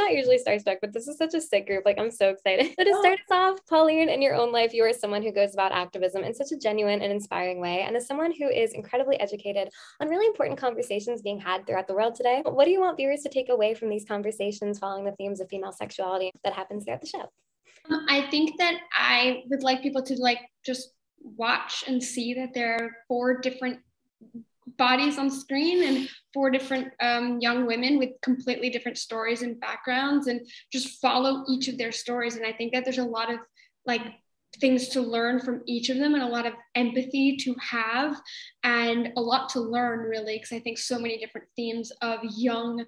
not usually starstruck, but this is such a sick group. Like, I'm so excited. So to start us off, Pauline, in your own life, you are someone who goes about activism in such a genuine and inspiring way. And as someone who is incredibly educated on really important conversations being had throughout the world today, what do you want viewers to take away from these conversations following the themes of female sexuality that happens throughout the show? I think that I would like people to like just watch and see that there are 4 different bodies on screen and 4 different young women with completely different stories and backgrounds, and just follow each of their stories. And I think that there's a lot of like things to learn from each of them, and a lot of empathy to have, and a lot to learn, really, because I think so many different themes of young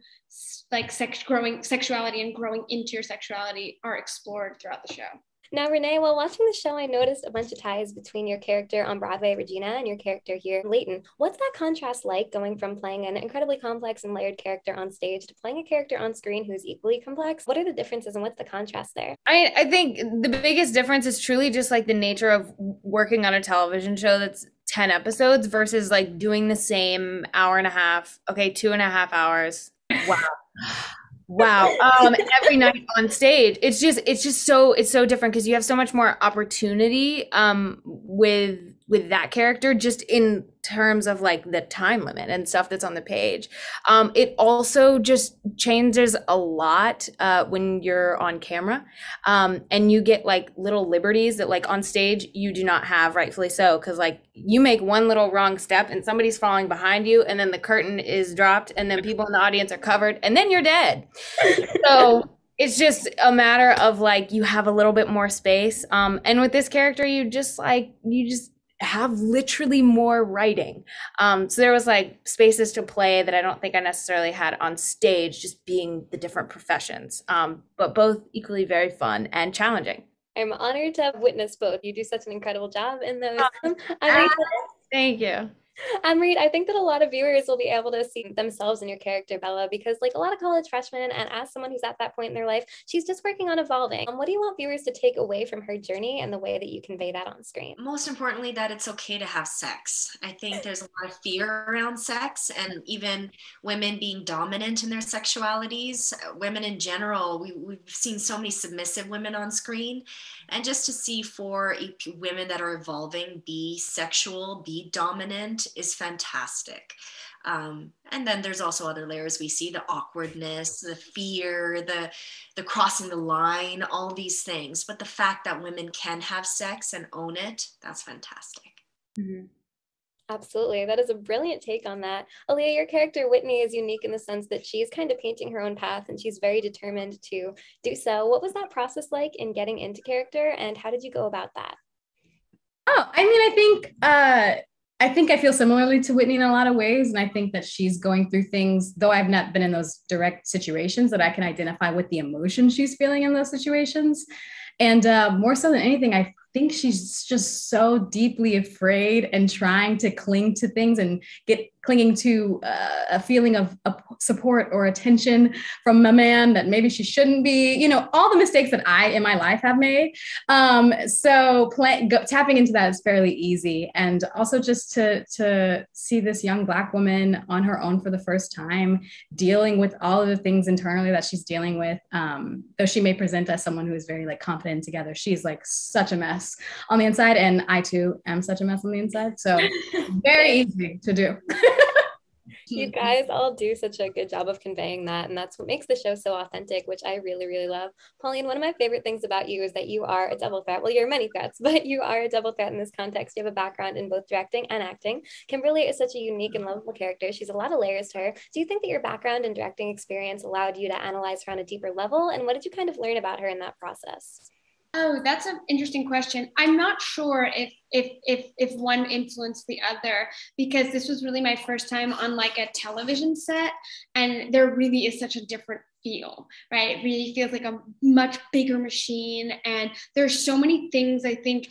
like growing sexuality and growing into your sexuality are explored throughout the show. Now, Renee, while watching the show, I noticed a bunch of ties between your character on Broadway, Regina, and your character here, Leighton. What's that contrast like, going from playing an incredibly complex and layered character on stage to playing a character on screen who's equally complex? What are the differences and what's the contrast there? I think the biggest difference is truly just like the nature of working on a television show that's 10 episodes versus like doing the same hour and a half, 2.5 hours. Wow. Every night on stage. It's so different because you have so much more opportunity with that character, just in terms of like the time limit and stuff that's on the page. It also just changes a lot when you're on camera, and you get like little liberties that like on stage you do not have, rightfully so, because like you make one little wrong step and somebody's falling behind you, and then the curtain is dropped, and then people in the audience are covered, and then you're dead. So it's just a matter of like you have a little bit more space, and with this character you just have literally more writing. So there was like spaces to play that I don't think I necessarily had on stage, just being the different professions, but both equally very fun and challenging. I'm honored to have witnessed both. You do such an incredible job in those. Thank you. Reed, I think that a lot of viewers will be able to see themselves in your character, Bella, because like a lot of college freshmen, and as someone who's at that point in their life, she's just working on evolving. What do you want viewers to take away from her journey and the way that you convey that on screen? Most importantly, that it's okay to have sex. I think there's a lot of fear around sex, and even women being dominant in their sexualities. Women in general, we've seen so many submissive women on screen, and just to see 4 women that are evolving, be sexual, be dominant, is fantastic. And then there's also other layers we see: the awkwardness, the fear, the crossing the line, all these things. But the fact that women can have sex and own it, that's fantastic. Mm-hmm. Absolutely. That is a brilliant take on that. Aaliyah, your character Whitney is unique in the sense that she's kind of painting her own path, and she's very determined to do so. What was that process like in getting into character, and how did you go about that? Oh, I mean, I think I feel similarly to Whitney in a lot of ways. And I think that she's going through things, though I've not been in those direct situations, that I can identify with the emotion she's feeling in those situations. And more so than anything, I think she's just so deeply afraid and trying to cling to things and clinging to a feeling of support or attention from a man that maybe she shouldn't be, all the mistakes that I in my life have made. So tapping into that is fairly easy. And also just to see this young Black woman on her own for the first time, dealing with all of the things internally that she's dealing with, though she may present as someone who is very like confident together, she's like such a mess on the inside. And I too am such a mess on the inside. So very easy to do. You guys all do such a good job of conveying that, and that's what makes the show so authentic, which I really, really love. Pauline, one of my favorite things about you is that you are a double threat. Well, you're many threats, but you are a double threat in this context. You have a background in both directing and acting. Kimberly is such a unique and lovable character. She's a lot of layers to her. Do you think that your background and directing experience allowed you to analyze her on a deeper level, and what did you kind of learn about her in that process? Oh, that's an interesting question. I'm not sure if one influenced the other, because this was really my first time on like a television set, and there really is such a different feel, right? It really feels like a much bigger machine, and there's so many things I think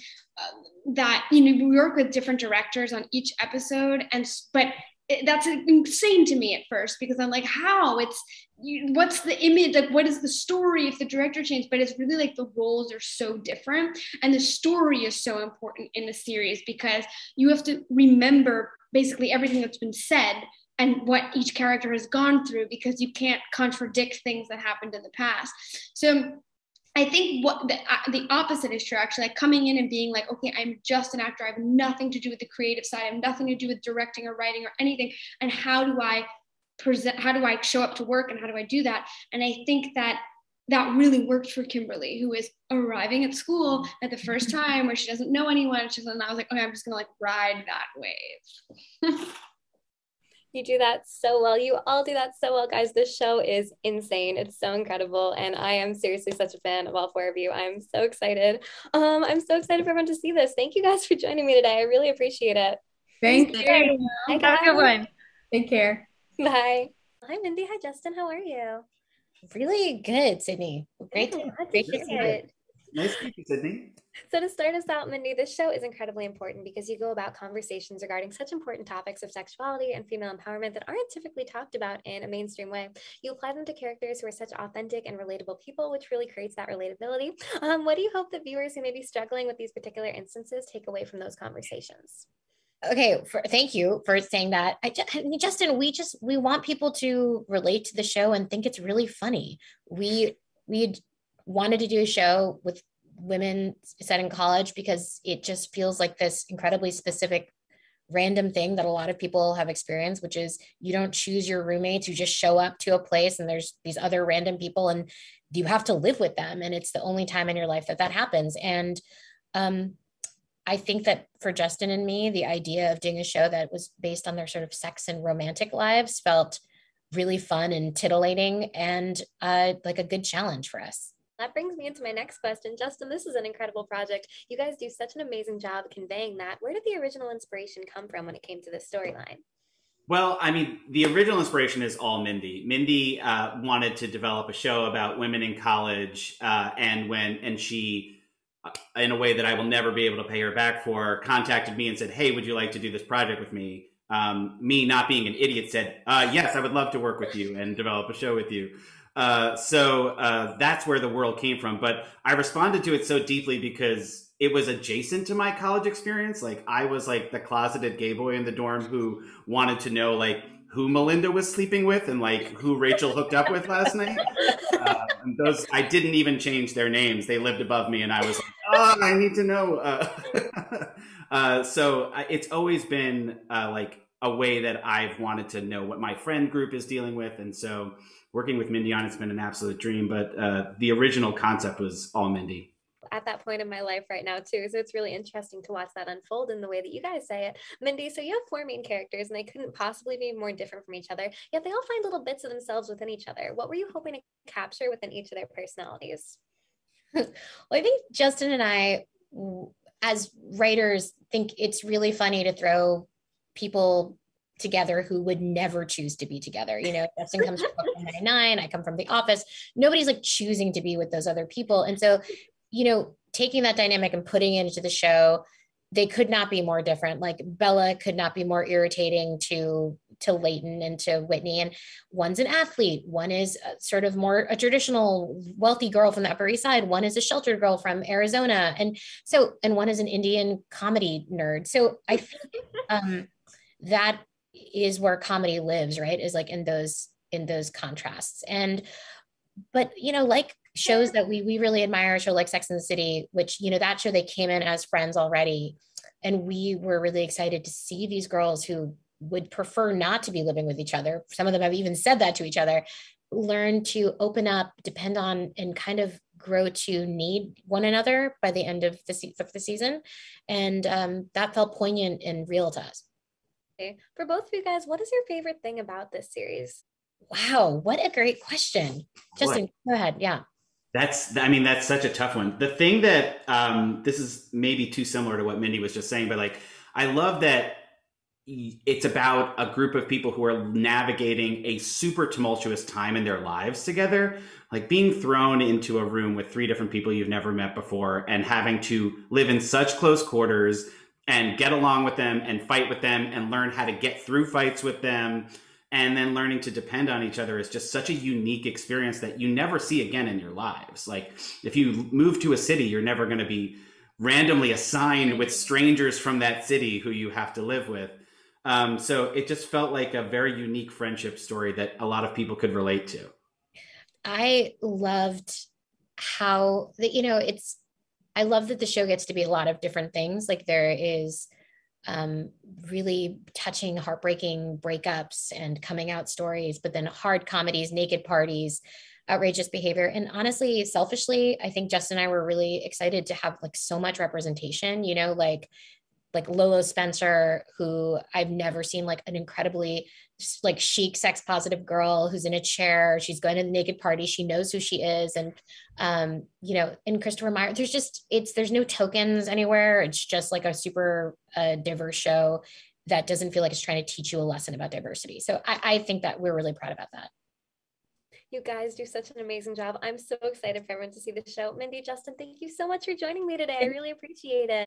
that we work with different directors on each episode, but that's insane to me at first, because I'm like, how? What's the image? Like, what is the story if the director changed? But it's really like the roles are so different, and the story is so important in the series, because you have to remember basically everything that's been said and what each character has gone through, because you can't contradict things that happened in the past. So I think what the opposite is true, actually, like coming in and being like, okay, I'm just an actor. I have nothing to do with the creative side. I have nothing to do with directing or writing or anything. And how do I show up to work, and how do I do that? And I think that really worked for Kimberly, who is arriving at school at the first time where she doesn't know anyone. And I was like, okay, I'm just gonna like ride that wave. You do that so well. You all do that so well, guys. This show is insane. It's so incredible. And I am seriously such a fan of all four of you. I'm so excited. I'm so excited for everyone to see this. Thank you guys for joining me today. I really appreciate it. Thank you. Have a good one. Take care. Bye. Hi, Mindy. Hi, Justin. How are you? Really good, Sydney. Great to hear it. Nice to meet you, Sydney. So to start us out, Mindy, this show is incredibly important because you go about conversations regarding such important topics of sexuality and female empowerment that aren't typically talked about in a mainstream way. You apply them to characters who are such authentic and relatable people, which really creates that relatability. What do you hope that viewers who may be struggling with these particular instances take away from those conversations? Okay, thank you for saying that. Justin, we want people to relate to the show and think it's really funny. We wanted to do a show with women set in college because it just feels like this incredibly specific random thing that a lot of people have experienced, which is you don't choose your roommates, you just show up to a place and there's these other random people and you have to live with them, and it's the only time in your life that happens. And I think that for Justin and me, the idea of doing a show that was based on their sort of sex and romantic lives felt really fun and titillating, and like a good challenge for us. That brings me into my next question. Justin, this is an incredible project. You guys do such an amazing job conveying that. Where did the original inspiration come from when it came to this storyline? Well, I mean, the original inspiration is all Mindy. Mindy wanted to develop a show about women in college, and she, in a way that I will never be able to pay her back for, contacted me and said, "Hey, would you like to do this project with me?" Me, not being an idiot, said, "Yes, I would love to work with you and develop a show with you." So that's where the world came from. But I responded to it so deeply because it was adjacent to my college experience. Like, I was like the closeted gay boy in the dorm who wanted to know like who Melinda was sleeping with and like who Rachel hooked up with last night. And those, I didn't even change their names. They lived above me, and I was like, "Oh, I need to know." So it's always been like a way that I've wanted to know what my friend group is dealing with. And so working with Mindy on it's been an absolute dream, but the original concept was all Mindy. At that point in my life right now too, so it's really interesting to watch that unfold in the way that you guys say it. Mindy, so you have four main characters and they couldn't possibly be more different from each other, yet they all find little bits of themselves within each other. What were you hoping to capture within each of their personalities? Well, I think Justin and I, as writers, think it's really funny to throw people together who would never choose to be together. You know, Justin comes from Brooklyn 99, I come from The Office. Nobody's like choosing to be with those other people. And so, you know, taking that dynamic and putting it into the show, they could not be more different. Like Bella could not be more irritating to Leighton and to Whitney. And one's an athlete. One is sort of more a traditional wealthy girl from the Upper East Side. One is a sheltered girl from Arizona. And one is an Indian comedy nerd. So I think that is where comedy lives, right? Is like in those contrasts. But you know, like shows that we really admire, a show like Sex and the City, which, you know, that show, they came in as friends already. And we were really excited to see these girls who would prefer not to be living with each other. Some of them have even said that to each other, learn to open up, depend on, and kind of grow to need one another by the end of the season. And that felt poignant and real to us. Okay. For both of you guys, what is your favorite thing about this series? Wow, what a great question. Justin, go ahead. Yeah. That's such a tough one. The thing that, this is maybe too similar to what Mindy was just saying, but like, I love that it's about a group of people who are navigating a super tumultuous time in their lives together, like being thrown into a room with three different people you've never met before and having to live in such close quarters and get along with them and fight with them and learn how to get through fights with them. And then learning to depend on each other is just such a unique experience that you never see again in your lives. Like if you move to a city, you're never going to be randomly assigned with strangers from that city who you have to live with. So it just felt like a very unique friendship story that a lot of people could relate to. I loved how that, I love that the show gets to be a lot of different things. Like there is really touching, heartbreaking breakups and coming out stories, but then hard comedies, naked parties, outrageous behavior. And honestly, selfishly, I think Justin and I were really excited to have like so much representation, like Lolo Spencer, who I've never seen like an incredibly like chic, sex positive girl who's in a chair. She's going to the naked party. She knows who she is. And, and Christopher Meyer, there's no tokens anywhere. It's just like a super diverse show that doesn't feel like it's trying to teach you a lesson about diversity. So I think that we're really proud about that. You guys do such an amazing job. I'm so excited for everyone to see the show. Mindy, Justin, thank you so much for joining me today. I really appreciate it.